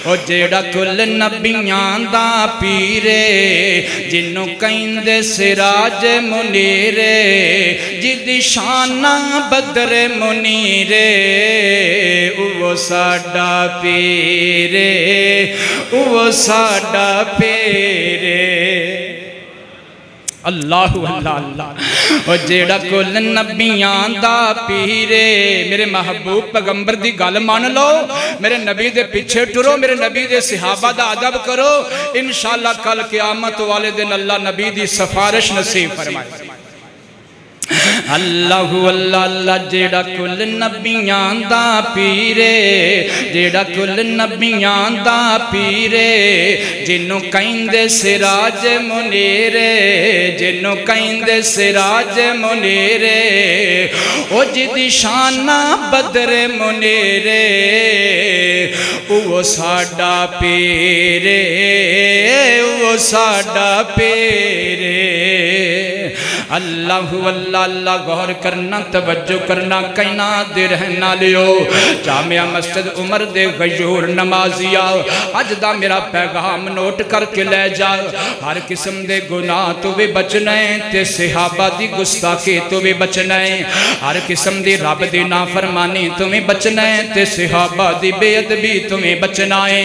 او جیڑا کل نبیاں دا پیرے، جنوں کہندے سراج منیرے، جدی شانہ بدر منیرے، وہ ساڈا پیرے، وہ ساڈا پیرے۔ اللہ اللہ اللہ، اور جیڑا کل نبیاں دا پیرے، میرے محبوب پیغمبر دی گل مان لو، میرے نبی دے پیچھے ٹرو، میرے نبی دے صحابہ دا ادب کرو، انشاءاللہ کل قیامت والے دن اللہ نبی دی سفارش نصیب فرمائے۔ اللہ اللہ اللہ جیڑا کل نبیان دا پیرے جیڑا کل نبیان دا پیرے جنوں کہندے سراج منیرے جنوں کہندے سراج منیرے او جدی شانہ بدر منیرے وہ ساڈا پیرے وہ ساڈا پیرے اللہ اللہ اللہ غور کرنا توجہ کرنا کہنا دے رہنا لیو جامعہ مسجد عمر دے غیور نمازیا اج دا میرا پیغام نوٹ کر کے لے جا ہر قسم دے گناہ تو بھی بچنا ہے تے صحابہ دی گستاخی تو بھی بچنا ہے ہر قسم دی رب دی نافرمانی تو بھی بچنا ہے تے صحابہ دی بے ادبی تو بھی بچنا ہے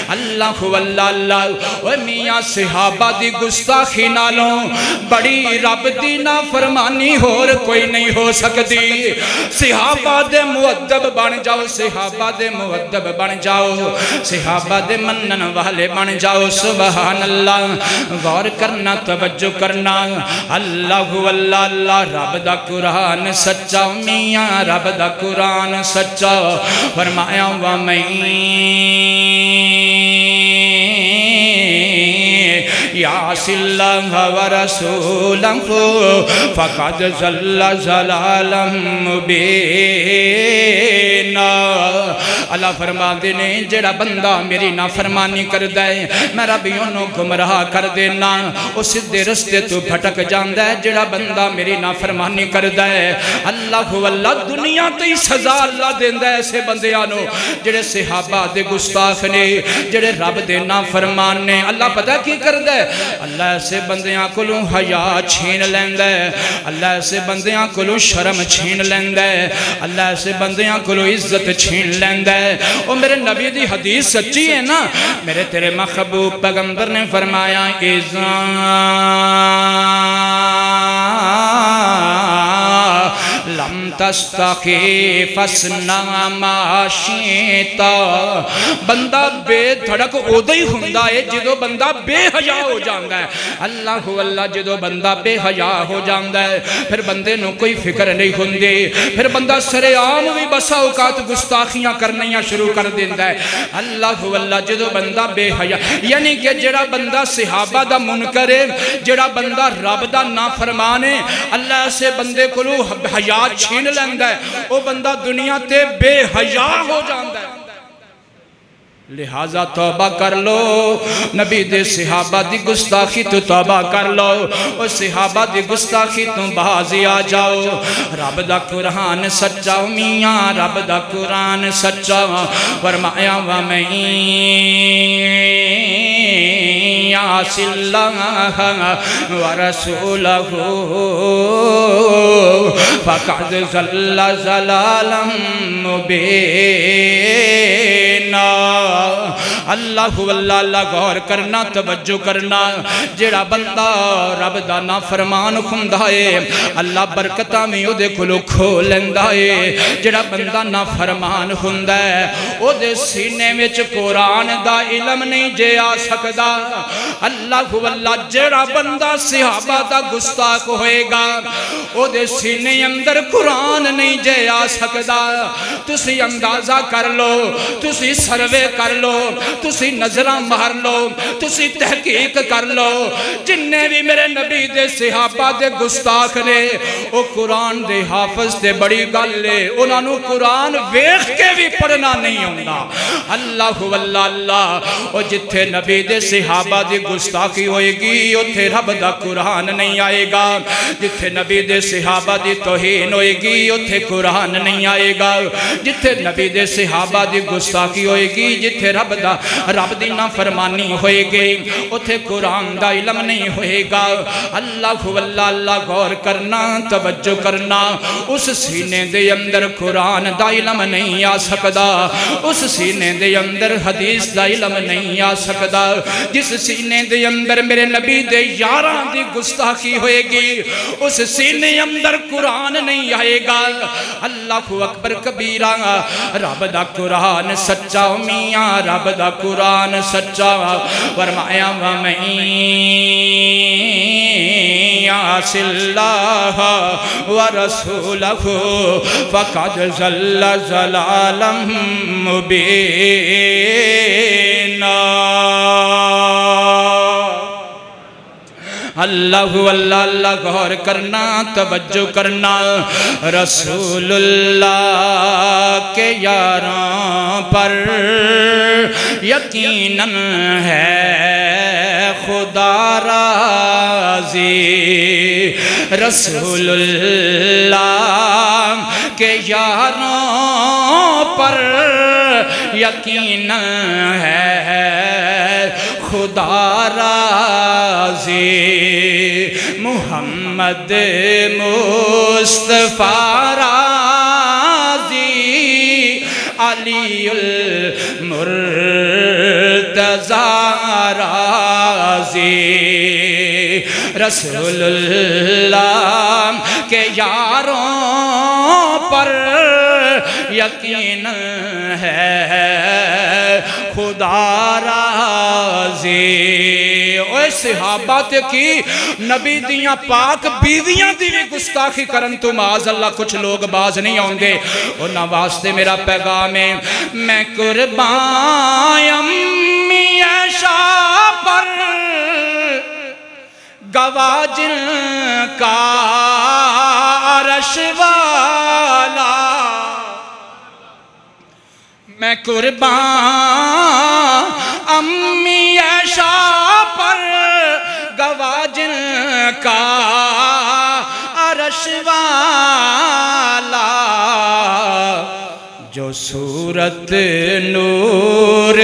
اللہ اللہ اللہ اے میاں صحابہ دی گستاخی نالوں بڑی رب دی نافرمانی اور کوئی نہیں ہو سکتی صحابہ دے مؤدب بن جاؤ صحابہ دے مؤدب بن جاؤ صحابہ دے منن والے بن جاؤ سبحان اللہ غور کرنا توجہ کرنا اللہ اللہ اللہ رب دا قرآن سچا میاں رب دا قرآن سچا فرمایا وَمَن یعصِ اللہ وَرَسُولَهُ فَقَدْ ضَلَّ ضَلَالًا مُبِینًا اللہ فرما دینے جڑا بندہ میری نافرمانی کر دے میں ربی انہوں گمراہ کر دینا اس سدھے رستے تو بھٹک جاندہ ہے جڑا بندہ میری نافرمانی کر دے اللہ واللہ دنیا تی سزا اللہ دیندہ ایسے بندے آنو جڑے صحابہ دے گستاخ نے جڑے رب دے نافرمان نے اللہ پتہ کی کر دے اللہ ایسے بندیاں کلوں حیا چھین لیندے اللہ ایسے بندیاں کلوں شرم چھین لیندے اللہ ایسے بندیاں کلوں عزت چھین لیندے اور میرے نبی دی حدیث سچی ہے نا میرے تیرے محبوب پیغمبر نے فرمایا لم تستخی فسنا ما شیتا بندہ بے دھڑک اودہ ہی ہوندہ ہے جدو بندہ بے حیا ہو جاندہ ہے اللہ اللہ جدو بندہ بے حیا ہو جاندہ ہے پھر بندے نو کوئی فکر نہیں ہوندی پھر بندہ سر عام بھی بسا اوقات گستاخیاں کرنیاں شروع کر دیندہ ہے اللہ اللہ جدو بندہ بے حیا یعنی کہ جڑا بندہ صحابہ دا منکر ہے جڑا بندہ رب دا نافرمان ہے اللہ سے بندے کو حیا چھین لیندہ ہے وہ بندہ دنیا تے بے حیا ہو جاندہ ہے لہذا توبہ کر لو نبی دے صحابہ دی گستاخی تو توبہ کر لو اور صحابہ دی گستاخی تو بازی آ جاؤ رب دا قرآن سچا میاں رب دا قرآن سچا فرمایا وَمَن یعصِ اللہ وَرَسُولَهُ فَقَدْ ضَلَّ ضَلَالًا مُبِینًا اللہ اللہ غور کرنا توجہ کرنا جڑا بندہ رب دا نافرمان ہوندا ہے اللہ برکتاں میں او دے کولوں کھو لیندا ہے جڑا بندہ نافرمان ہوندا ہے او دے سینے وچ قرآن دا علم نہیں جے آ سکدا اللہ اللہ جڑا بندہ صحابہ دا گستاخ ہوئے گا او دے سینے اندر قرآن نہیں جے آ سکدا تسی اندازہ کر لو تسی سروے کر لو تسی نظرہ مار لو تسی تحقیق کر لو جننے بھی میرے نبی دے صحابہ دے گستاخ نے او قرآن دے حافظ دے بڑی گل لے انہوں نے قرآن ویخ کے بھی پڑھنا نہیں ہوندہ اللہ واللہ اللہ او جتھے نبی دے صحابہ دے گستاخی ہوئے گی اتھے رب دا قرآن نہیں آئے گا جتھے نبی دے صحابہ دی توہین ہوئے گی اتھے قرآن نہیں آئے گا جتھے نبی دے صحابہ دی گستاخی ہوئے گی جتھے رب دی نافرمانی ہوئے گی اتھے قرآن دا علم نہیں ہوئے گا اللہ واللہ اللہ غور کرنا توجہ کرنا اس سینے دے اندر قرآن دا علم نہیں آ سکدا اس سینے دے اندر حدیث دا علم نہیں آ سکدا جس سینے دے اندر میرے نبی دے یاراں دی گستاخی ہوئے گی اس سینے اندر قرآن نہیں آئے گا اللہ اکبر کبیرہ رب دا قرآن سچا میاں رب دا قرآن سچا فرمایا وَمَن يعص الله ورسوله فقد ضل ضلالا مبينا اللہ اللہ اللہ غور کرنا توجہ کرنا رسول اللہ کے یاراں پر یقیناً ہے خدا راضی رسول اللہ کے یاراں پر یقیناً ہے خدا راضی محمد مصطفیٰ راضی علی المرتضیٰ راضی رسول اللہ کے یاروں پر یقیناً ہے خدا راضی اوہ صحابہ تے کی نبی دیاں پاک بیویاں دی بھی گستاخی کرن تو معاذ اللہ کچھ لوگ باز نہیں ہوندے انہاں واسطے میرا پیغام ہے میں قربان امی عائشہ پر گواہ جن کا عرش والا میں قربان امی عائشہ پر گواہ جن کا عرش والا جو صورت نور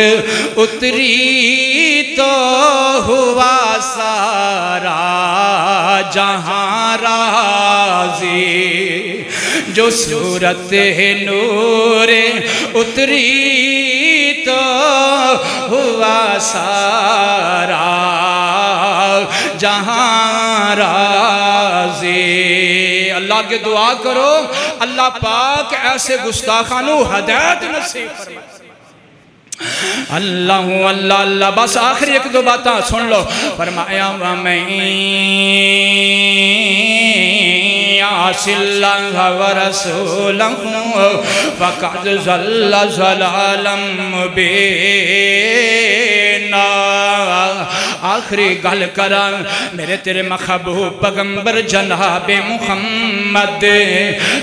اتری تو ہوا سارا جہاں راضی جو صورت نور اتری تو ہوا سارا جہاں راضی اللہ کے دعا کرو اللہ پاک ایسے گستاخانوں ہدایت نصیب فرمائے اللہ اللہ اللہ بس آخر ایک دو باتاں سن لو فرمایا وَمَن يعص اللَّهَ وَرَسُولَهُ فَقَدْ ضَلَّ ضَلَالًا مُبِينًا آخری گل کرا میرے تیرے محبوب پیغمبر جناب محمد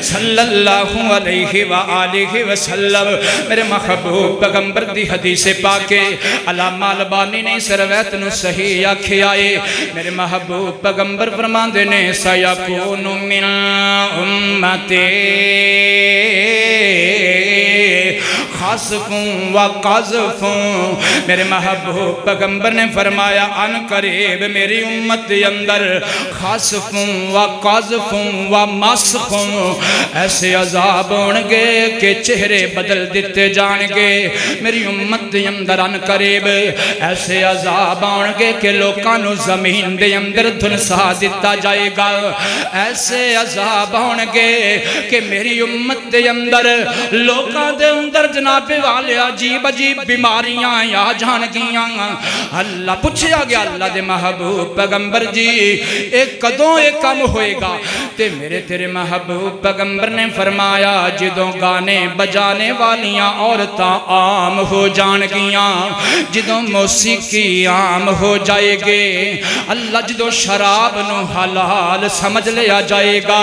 صلی اللہ علیہ وآلہ وسلم میرے محبوب پیغمبر دی حدیث پاکے علامہ البانی نے اس روایت نو صحیح آکھے آئے میرے محبوب پیغمبر فرماندے نے سَيَكُونُ مِنْ أُمَّتِي خَصْفٌ وَقَذْفٌ میرے محبوب پیغمبر نے فرمایا ان قریب میری امت دے اندر خَصْفٌ وَقَذْفٌ وَمَسْخٌ ایسے عذاب ہونگے کہ چہرے بدل دیتے جانگے میری امت دے اندر ان قریب ایسے عذاب ہونگے کہ لوکانو زمین دے اندر دھنسا دیتا جائے گا ایسے عذاب ہونگے کہ میری امت دے اندر لوکاں دے اندر جناب والے عجیب عجیب بیماریاں یا جان گیاں اللہ پوچھیا گیا اللہ دے محبوب پیغمبر جی ایک قدوں ایک کم ہوئے گا تے میرے تیرے محبوب پیغمبر نے فرمایا جدوں گانے بجانے والیاں عورتاں عام ہو جان گیاں جدوں موسیقی عام ہو جائے گے اللہ جدوں شراب نو حلال سمجھ لیا جائے گا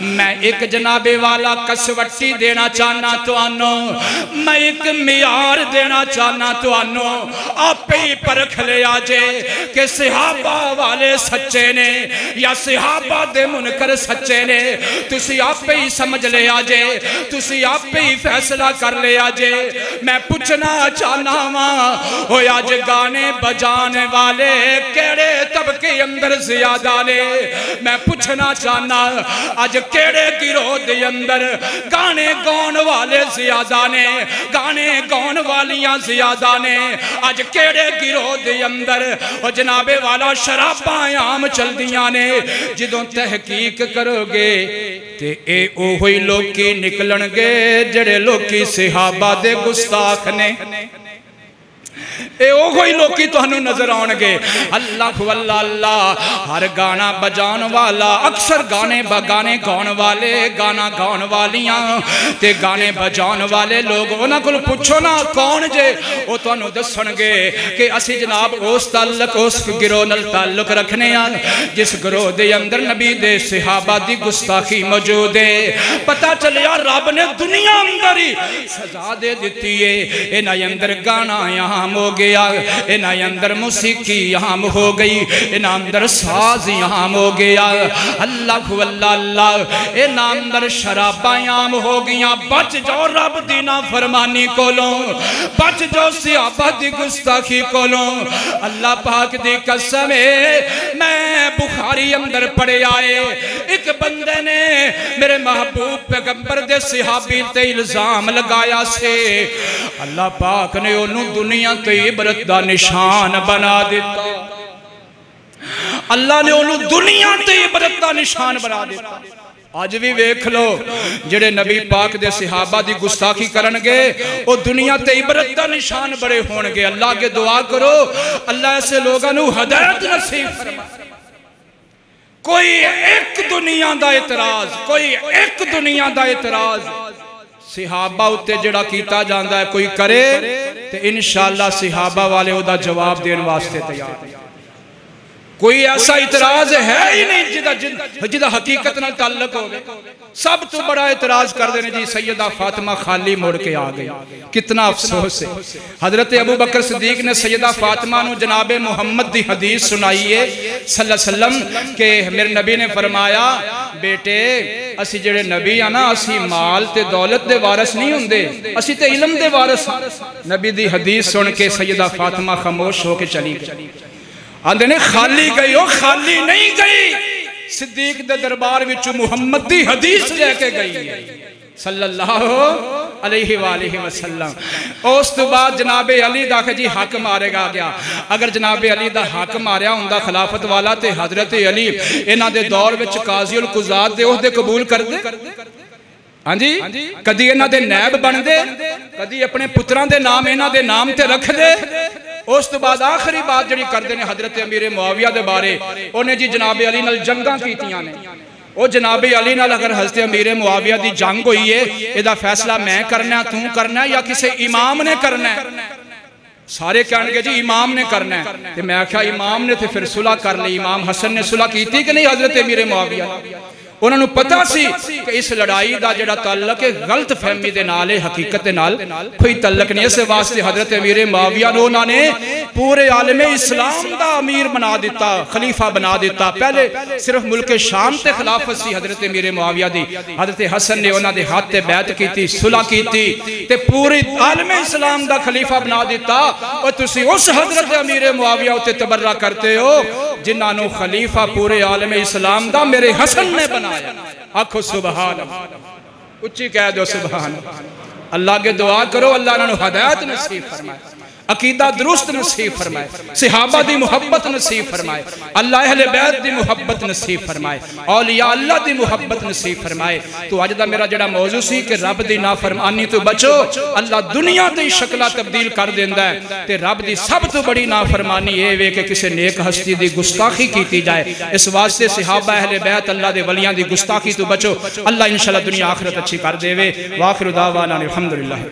میں ایک جناب والا کسوٹی دینا چاہنا تو آنو میں ایک معیار دینا چاہنا تو آنو آپ پہ ہی پرکھ لے آجے کہ صحابہ والے سچے نے یا صحابہ دے منکر سچے نے تسی آپ پہ ہی سمجھ لے آجے تسی آپ پہ ہی فیصلہ کر لے آجے میں پوچھنا چاہنا ماں ہو آج گانے بجانے والے کیڑے طبقے اندر زیادہ نے میں پوچھنا چاہنا آج کیڑے گروہ دے اندر گانے گون والے زیادہ نے گانے گون والیاں زیادہ نے آج کیڑے گروہ دے اندر اور جناب والا شراباں عام چل دیاں نے جدوں تحقیق کرو گے تے اے اوہی لوکی نکلن گے جڑے لوکی صحابہ دے گستاخ نے اے او کوئی لوکی تو ہنو نظر آنگے اللہ واللہ اللہ ہر گانا بجان والا اکثر گانے بگانے گاؤن والے گانا گاؤن والیاں تے گانے بجان والے لوگ انہاں کو پوچھو نا کون جے او تو ہنو دسنگے کہ اسی جناب اس تعلق اس گروہ نل تعلق رکھنے آن جس گروہ دے اندر نبی دے صحابہ دی گستاخی موجود ہے پتہ چلیا رب نے دنیا اندر ہی سزا دے دیتی ہے انہاں اندر گانا یہاں ہو گیا انہاں اندر موسیقی یہاں ہو گئی انہاں اندر ساز یہاں ہو گیا اللہ واللہ اللہ انہاں اندر شراباں یہاں ہو گیا بچ جو رب دینا فرمانی کولوں بچ جو صحابہ دی گستاخی کولوں اللہ پاک دی قسم ہے میں بخاری اندر پڑے آئے ایک بندے نے میرے محبوب پیغمبر دے صحابی تے الزام لگایا سے اللہ پاک نے انہوں دنیا تے عبرت دا نشان بنا دیتا اللہ نے انہوں دنیا تے عبرت دا نشان بنا دیتا آج بھی ویکھ لو جڑے نبی پاک دے صحابہ دی گستاخی کرنگے وہ دنیا تے عبرت دا نشان بڑے ہونگے اللہ کے دعا کرو اللہ ایسے لوگانو ہدایت نصیب فرمائے کوئی ایک دنیا دا اعتراض کوئی ایک دنیا دا اعتراض صحابہ اتے جڑا کیتا جاندہ ہے کوئی کرے تو انشاءاللہ صحابہ والے او دا جواب دین واسطے تیار کوئی ایسا اعتراض ہے ہی نہیں جدہ حقیقت نہ تعلق ہو گئے سب تو بڑا اعتراض کر دینے جی سیدہ فاطمہ خالی موڑ کے آگئی کتنا افسوس ہے حضرت ابو بکر صدیق نے سیدہ فاطمہ نو جناب محمد دی حدیث سنائیے صلی اللہ علیہ وسلم کہ میرے نبی نے فرمایا بیٹے اسی جڑے نبی آنا اسی مال تے دولت دے وارث نہیں ہوندے اسی تے علم دے وارث نبی دی حدیث سن کے سیدہ فاطمہ خاموش ہو کے چلی گئی آندھے نے خالی گئی ہو خالی نہیں گئی صدیق دے دربار وچو محمد دی حدیث لے کے گئی صلی اللہ علیہ وآلہ وسلم اس تو بعد جناب علی دا کہ جی حق مارے گا گیا اگر جناب علی دا حق ماریا ہوندہ خلافت والا تے حضرت علی انہاں دے دور وچ قاضی القضات دے عہدے قبول کر دے ہاں جی کدی انہاں دے نیب بن دے کدی اپنے پتران دے نام انہاں دے نام تے رکھ دے اس تو بعد آخری بات جڑی کر دینے حضرت امیر معاویہ دے بارے انہیں جی جناب علی نال جنگاں کیتیاں نے او جناب علی نال اگر حضرت امیر معاویہ دی جنگ ہوئی ہے ایدہ فیصلہ میں کرنا ہے تو کرنا ہے یا کسے امام نے کرنا ہے سارے کہنے گے جی امام نے کرنا ہے تو میں کہا امام نے تھے پھر صلح کر لی امام حسن نے صلح کی تھی کہ نہیں حضرت امیر معاویہ انہوں نے پتا سی کہ اس لڑائی دا جڑا تعلق ہے غلط فہمی دے نالے حقیقت دے نال کوئی تعلق نہیں اسے واسطے حضرت امیر معاویہ انہوں نے پورے عالم اسلام دا امیر بنا دیتا خلیفہ بنا دیتا پہلے صرف ملک شام تے خلافت سی حضرت امیر معاویہ دی حضرت حسن نے انہوں نے ہاتھ تے بیعت کی تھی صلح کی تھی تے پوری عالم اسلام دا خلیفہ بنا دیتا اور تسی اس حضرت امیر معاویہ تے تبرہ کرتے ہو جنہاں نو خلیفہ پورے عالم اسلام دا میرے حسن نے بنا آنکھو سبحان اچھی کہہ دو سبحان اللہ کے دعا کرو اللہ نے ہدایت نصیب فرمائے عقیدہ درست نصیب فرمائے صحابہ دی محبت نصیب فرمائے اللہ اہل بیت دی محبت نصیب فرمائے اولیاء اللہ دی محبت نصیب فرمائے تو آج دا میرا جڑا موضوع سی کہ رب دی نافرمانی تو بچو اللہ دنیا دی شکلہ تبدیل کر دیندہ ہے تے رب دی سب تو بڑی نافرمانی یہ وے کہ کسے نیک ہستی دی گستاخی کیتی جائے اس واسطے صحابہ اہل بیت اللہ دے ولیاں دی گستاخی تو بچو اللہ انشاءاللہ دنیا آخرت اچھی کر دے وے وآخر دعوانا الحمدللہ